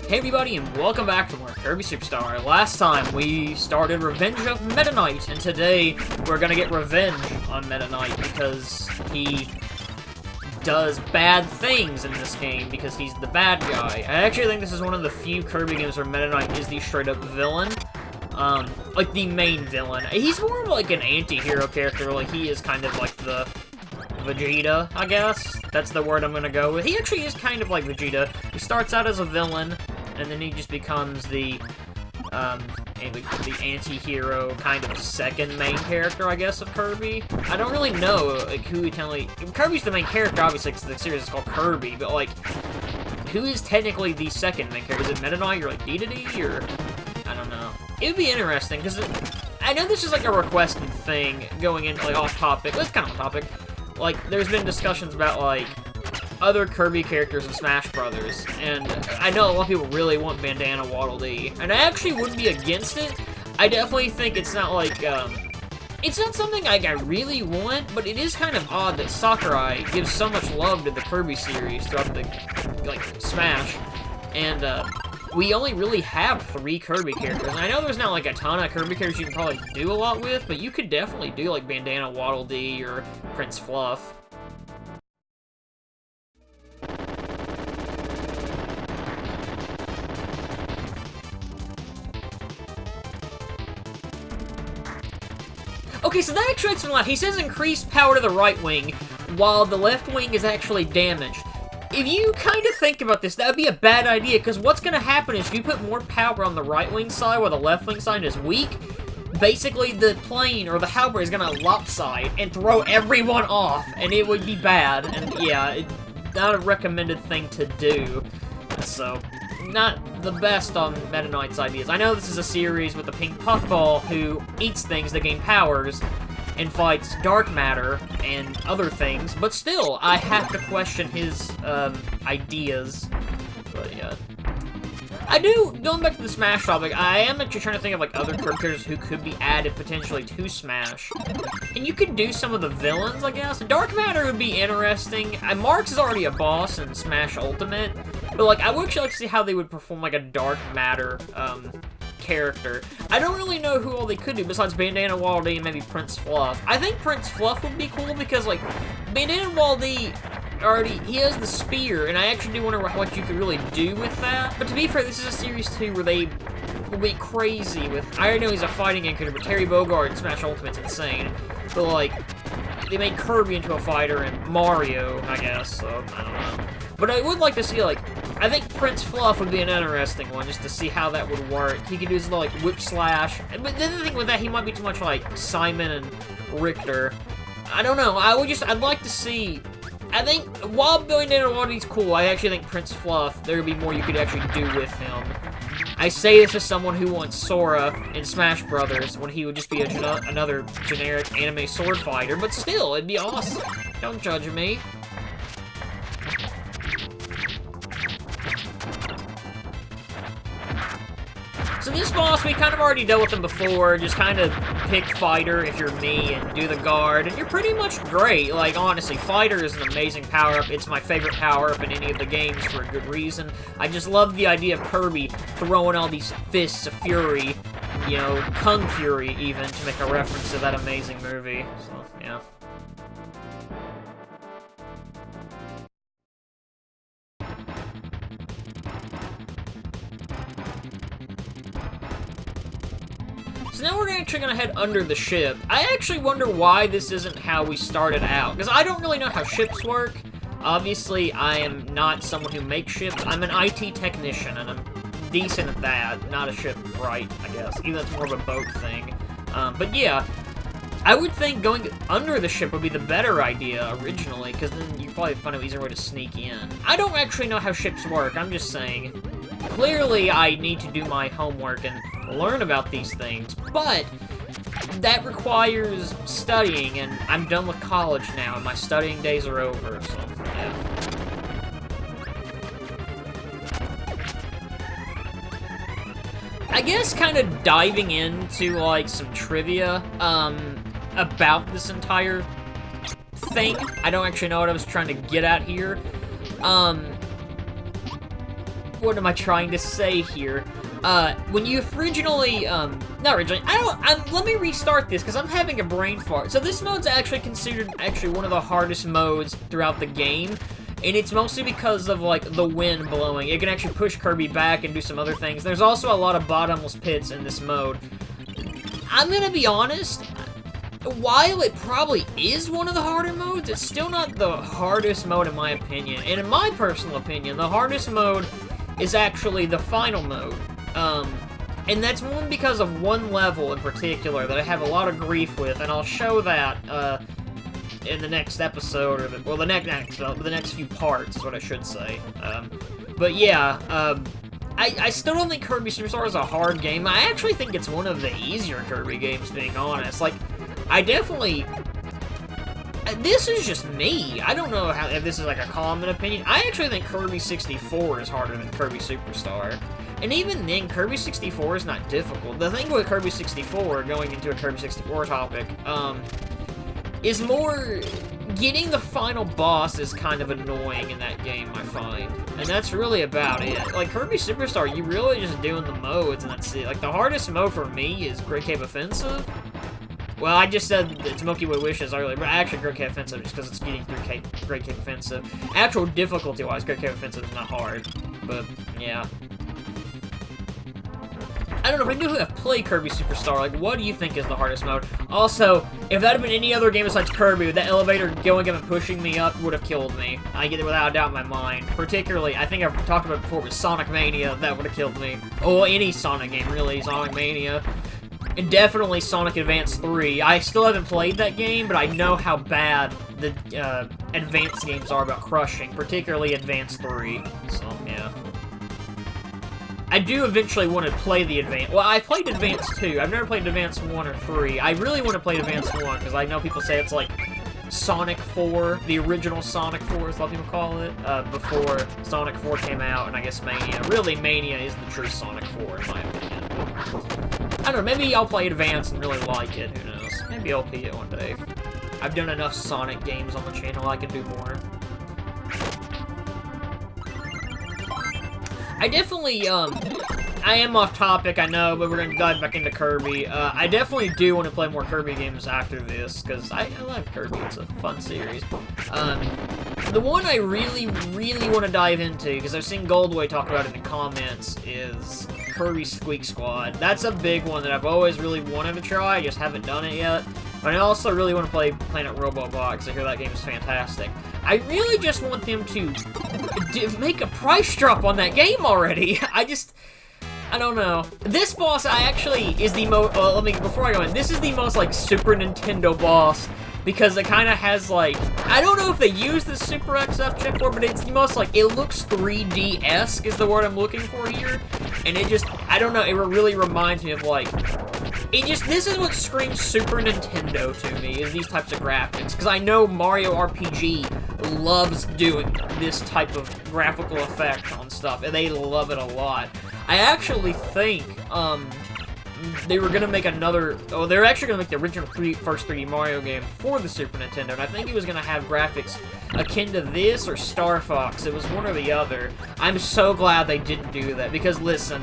Hey everybody, and welcome back to more Kirby SuperStar. Last time we started Revenge of Meta Knight, and today we're gonna get revenge on Meta Knight because he does bad things in this game because he's the bad guy. I actually think this is one of the few Kirby games where Meta Knight is the straight-up villain. Like the main villain. He's more of like an anti-hero character, like he is kind of like the Vegeta, I guess. That's the word I'm gonna go with. He actually is kind of like Vegeta. He starts out as a villain, and then he just becomes the anti-hero kind of second main character, I guess, of Kirby. I don't really know, like, who he Kirby's the main character, obviously, because the series is called Kirby, but, like, who is technically the second main character? Is it Meta Knight or, like, Dedede, or... I don't know. It would be interesting, because I know this is, like, a requested thing going into, like, off-topic. Well, it's kind of off-topic. Like, there's been discussions about, like, other Kirby characters in Smash Brothers, and I know a lot of people really want Bandana Waddle Dee, and I actually wouldn't be against it. I definitely think it's not, like, it's not something, like, I really want, but it is kind of odd that Sakurai gives so much love to the Kirby series throughout the, like, Smash, and, we only really have 3 Kirby characters. And I know there's not, like, a ton of Kirby characters you can probably do a lot with, but you could definitely do, like, Bandana Waddle Dee or Prince Fluff. Okay, so that actually makes me laugh. He says increased power to the right wing, while the left wing is actually damaged. If you kind of think about this, that would be a bad idea, because what's going to happen is if you put more power on the right wing side while the left wing side is weak, basically the plane or the Halberd is going to lopside and throw everyone off, and it would be bad, and yeah, not a recommended thing to do, so not the best on Meta Knight's ideas. I know this is a series with a pink puffball who eats things that gain powers, and fights dark matter and other things, but still, I have to question his, ideas. But, yeah. Going back to the Smash topic, I am actually trying to think of, like, other characters who could be added potentially to Smash. And you could do some of the villains, I guess. Dark matter would be interesting. Marx is already a boss in Smash Ultimate, but, like, I would actually like to see how they would perform, like, a dark matter, character. I don't really know who all they could do besides Bandana Waddle Dee and maybe Prince Fluff. I think Prince Fluff would be cool because, like, Bandana Waddle Dee he has the spear, and I actually do wonder what you could really do with that. But to be fair, this is a series 2 where they will be crazy with... I already know he's a fighting game character, but Terry Bogard in Smash Ultimate's insane. But, like, they made Kirby into a fighter and Mario, I guess, so I don't know. But I would like to see, like, I think Prince Fluff would be an interesting one, just to see how that would work. He could do his little, like, whip slash. But the other thing with that, he might be too much like Simon and Richter. I don't know. I'd like to see... I think, while Bandana Waddle Dee's cool, I actually think Prince Fluff, there would be more you could actually do with him. I say this as someone who wants Sora in Smash Brothers, when he would just be another generic anime sword fighter, but still, it'd be awesome. Don't judge me. So this boss, we kind of already dealt with him before, just kind of pick fighter if you're me and do the guard, and you're pretty much great. Like, honestly, fighter is an amazing power-up. It's my favorite power-up in any of the games for a good reason. I just love the idea of Kirby throwing all these fists of fury, you know, Kung Fury even, to make a reference to that amazing movie, so, yeah. So now we're actually going to head under the ship. I actually wonder why this isn't how we started out, because I don't really know how ships work. Obviously, I am not someone who makes ships. I'm an IT technician, and I'm decent at that. Not a shipwright, I guess. Even though it's more of a boat thing. But yeah, I would think going under the ship would be the better idea originally, because then you probably find an easier way to sneak in. I don't actually know how ships work, I'm just saying. Clearly, I need to do my homework and learn about these things, but that requires studying, and I'm done with college now, and my studying days are over, so, yeah. I guess kind of diving into, like, some trivia, about this entire thing. I don't actually know what I was trying to get at here. what am I trying to say here? When you originally, not originally, let me restart this, because I'm having a brain fart. So this mode's actually considered one of the hardest modes throughout the game, and it's mostly because of, like, the wind blowing. It can actually push Kirby back and do some other things. There's also a lot of bottomless pits in this mode. I'm gonna be honest, while it probably is one of the harder modes, it's still not the hardest mode in my opinion. And in my personal opinion, the hardest mode is actually the final mode. And that's one because of one level in particular that I have a lot of grief with, and I'll show that, in the next episode, or the next few parts is what I should say. But yeah, I still don't think Kirby SuperStar is a hard game. I actually think it's one of the easier Kirby games, being honest. Like, I definitely... This is just me. I don't know if this is like a common opinion. I actually think Kirby 64 is harder than Kirby SuperStar. And even then, Kirby 64 is not difficult. The thing with Kirby 64, going into a Kirby 64 topic, is more... Getting the final boss is kind of annoying in that game, I find. And that's really about it. Like, Kirby SuperStar, you really just doing the modes, and that's it. Like, the hardest mode for me is Great Cave Offensive. Well, I just said it's Milky Way Wishes earlier, but actually Great Cave Offensive just because it's getting through Great Cave Offensive. Actual difficulty-wise, Great Cave Offensive is not hard, but yeah. I don't know, if I knew who have played Kirby SuperStar, like, what do you think is the hardest mode? Also, if that had been any other game besides Kirby, that elevator going up and pushing me up would have killed me. I get it without a doubt in my mind. Particularly, I think I've talked about it before, but Sonic Mania, that would have killed me. Oh, any Sonic game, really, Sonic Mania. And definitely Sonic Advance 3. I still haven't played that game, but I know how bad the Advance games are about crushing, particularly Advance 3. So, yeah. I do eventually want to play the Advance. Well, I played Advance 2. I've never played Advance 1 or 3. I really want to play Advance 1, because I know people say it's like Sonic 4, the original Sonic 4, is what people call it, before Sonic 4 came out, and I guess Mania. Really, Mania is the true Sonic 4, in my opinion. I don't know, maybe I'll play Advance and really like it, who knows. Maybe I'll play it one day. I've done enough Sonic games on the channel, I can do more. I definitely, I am off topic, I know, but we're gonna dive back into Kirby. I definitely do want to play more Kirby games after this, because I love Kirby, it's a fun series. The one I really want to dive into, because I've seen Goldway talk about it in the comments, is Kirby Squeak Squad. That's a big one that I've always really wanted to try, I just haven't done it yet. But I also really want to play Planet Robobot, because I hear that game is fantastic. I really just want them to make a price drop on that game already. I don't know. This boss, is the most, before I go in, this is the most, like, Super Nintendo boss, because it kind of has, like, I don't know if they use the Super XF chipboard, but it's the most, like, it looks 3D-esque is the word I'm looking for here, and it just, I don't know, it really reminds me of, like, this is what screams Super Nintendo to me, is these types of graphics, because I know Mario RPG loves doing this type of graphical effect on stuff, and they love it a lot. I actually think, they were gonna make they're actually gonna make the original first 3D Mario game for the Super Nintendo, and I think it was gonna have graphics akin to this or Star Fox. It was one or the other. I'm so glad they didn't do that, because listen,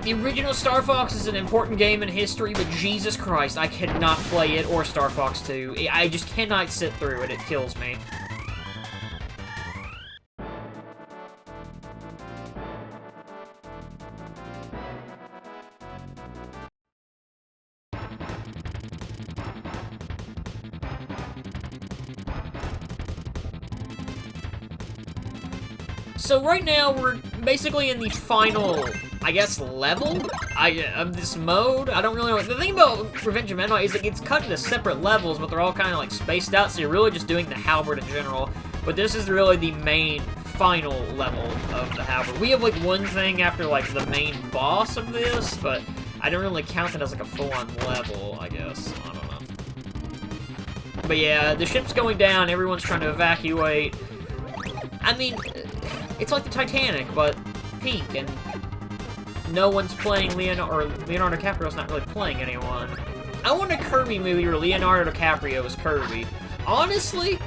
the original Star Fox is an important game in history, but Jesus Christ, I cannot play it or Star Fox 2. I just cannot sit through it. It kills me. So right now, we're basically in the final, I guess, level of this mode. I don't really know. The thing about Revenge of Meta is that it's cut into separate levels, but they're all kind of like spaced out, so you're really just doing the Halberd in general. But this is really the main final level of the Halberd. We have like one thing after like the main boss of this, but I don't really count it as like a full-on level, I guess. I don't know. But yeah, the ship's going down, everyone's trying to evacuate. I mean, it's like the Titanic, but pink, and no one's playing Leonardo DiCaprio's not really playing anyone. I want a Kirby movie where Leonardo DiCaprio is Kirby. Honestly,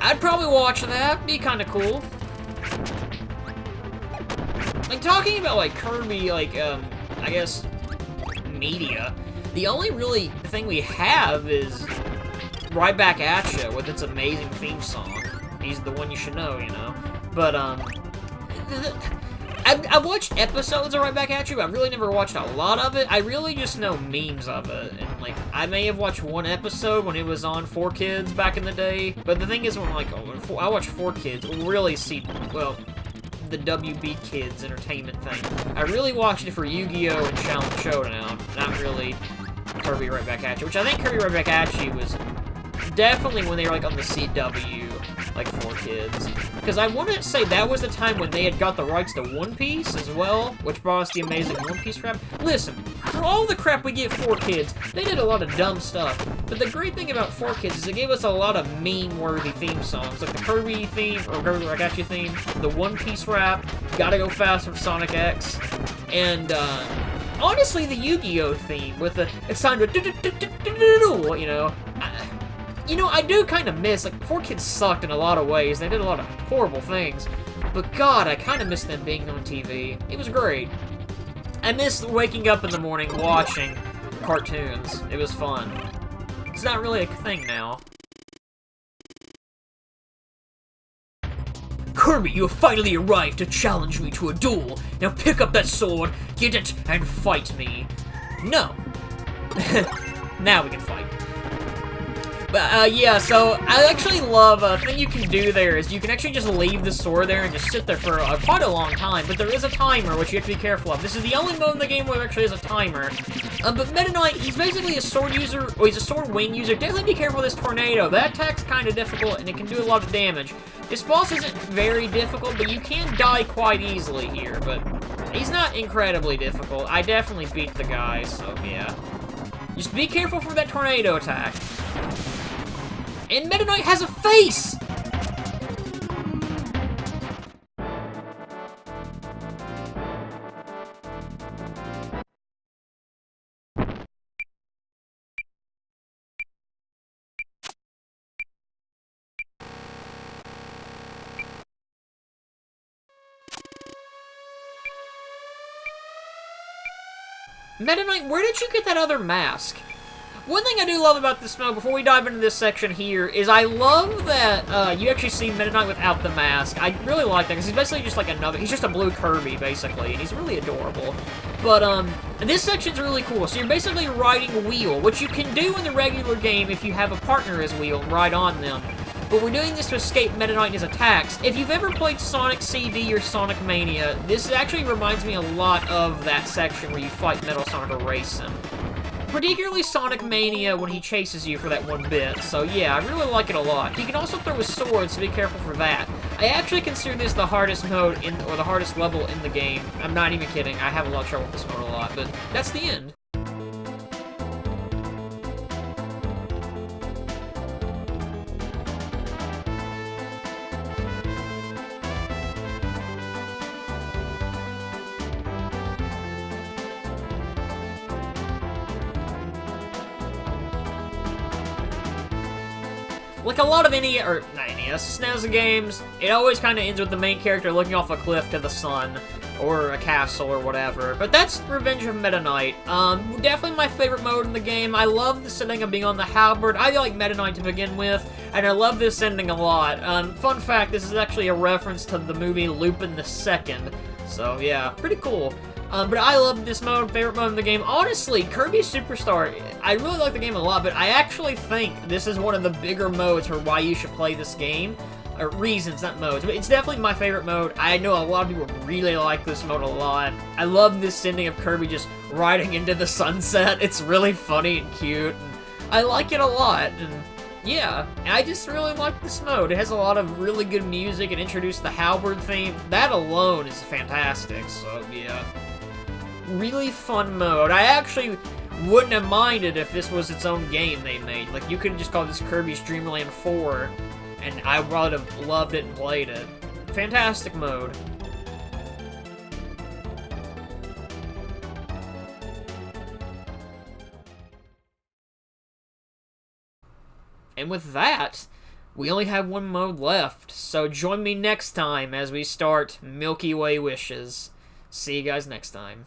I'd probably watch that. Be kind of cool. Like, talking about, like, Kirby, like, I guess, media, the only really thing we have is Right Back At Ya with its amazing theme song. He's the one you should know, you know? But, I've watched episodes of Right Back At You, but I've really never watched a lot of it. I really just know memes of it, and, like, I may have watched one episode when it was on 4Kids back in the day, but the thing is, when, like, I watch 4Kids, really see, well, the WB Kids entertainment thing. I really watched it for Yu-Gi-Oh! And Challenge Showdown, not really Kirby Right Back At You, which I think Kirby Right Back At You was definitely when they were, like, on the CW, like, 4Kids. Because I want to say that was the time when they had got the rights to One Piece as well, which brought us the amazing One Piece crap. Listen, for all the crap we give 4Kids, they did a lot of dumb stuff. But the great thing about 4Kids is it gave us a lot of meme-worthy theme songs, like the Kirby theme, or Kirby I Got You theme, the One Piece rap, Gotta Go Fast from Sonic X, and, honestly, the Yu-Gi-Oh! Theme with the, it's time to, you know, I do kind of miss, like, 4Kids sucked in a lot of ways. They did a lot of horrible things. But God, I kind of miss them being on TV. It was great. I miss waking up in the morning watching cartoons. It was fun. It's not really a thing now. Kirby, you have finally arrived to challenge me to a duel. Now pick up that sword, get it, and fight me. No. Now we can fight. But, yeah, so I actually love, a thing you can do there is you can actually just leave the sword there and just sit there for quite a long time, but there is a timer, which you have to be careful of. This is the only mode in the game where there actually is a timer. But Meta Knight, he's basically a sword user, or he's a sword wing user. Definitely be careful of this tornado. That attack's kind of difficult, and it can do a lot of damage. This boss isn't very difficult, but you can die quite easily here, but he's not incredibly difficult. I definitely beat the guy, so yeah. Just be careful for that tornado attack. And Meta Knight has a face! Meta Knight, where did you get that other mask? One thing I do love about this mode, before we dive into this section here, is I love that you actually see Meta Knight without the mask. I really like that, because he's basically just like another, he's just a blue Kirby, basically, and he's really adorable. But, this section's really cool. So you're basically riding Wheel, which you can do in the regular game if you have a partner as Wheel and ride on them. But we're doing this to escape Meta Knight and his attacks. If you've ever played Sonic CD or Sonic Mania, this actually reminds me a lot of that section where you fight Metal Sonic or race him. Particularly Sonic Mania when he chases you for that one bit, so yeah, I really like it a lot. He can also throw his sword, so be careful for that. I actually consider this the hardest mode, or the hardest level in the game. I'm not even kidding, I have a lot of trouble with this mode a lot, but that's the end. Like a lot of SNES games, it always kind of ends with the main character looking off a cliff to the sun, or a castle, or whatever. But that's Revenge of Meta Knight. Definitely my favorite mode in the game. I love the setting of being on the Halberd. I like Meta Knight to begin with, and I love this ending a lot. Fun fact, this is actually a reference to the movie Lupin the Second. So yeah, pretty cool. But I love this mode, favorite mode in the game. Honestly, Kirby SuperStar, I really like the game a lot, but I actually think this is one of the bigger modes for why you should play this game. Or reasons, not modes, but it's definitely my favorite mode. I know a lot of people really like this mode a lot. I love this ending of Kirby just riding into the sunset. It's really funny and cute, and I like it a lot, and yeah, I just really like this mode. It has a lot of really good music. It introduced the Halberd theme. That alone is fantastic, so yeah. Really fun mode. I actually wouldn't have minded if this was its own game they made. Like, you could just call this Kirby's Dream Land 4, and I would have loved it and played it. Fantastic mode. And with that, we only have one mode left, so join me next time as we start Milky Way Wishes. See you guys next time.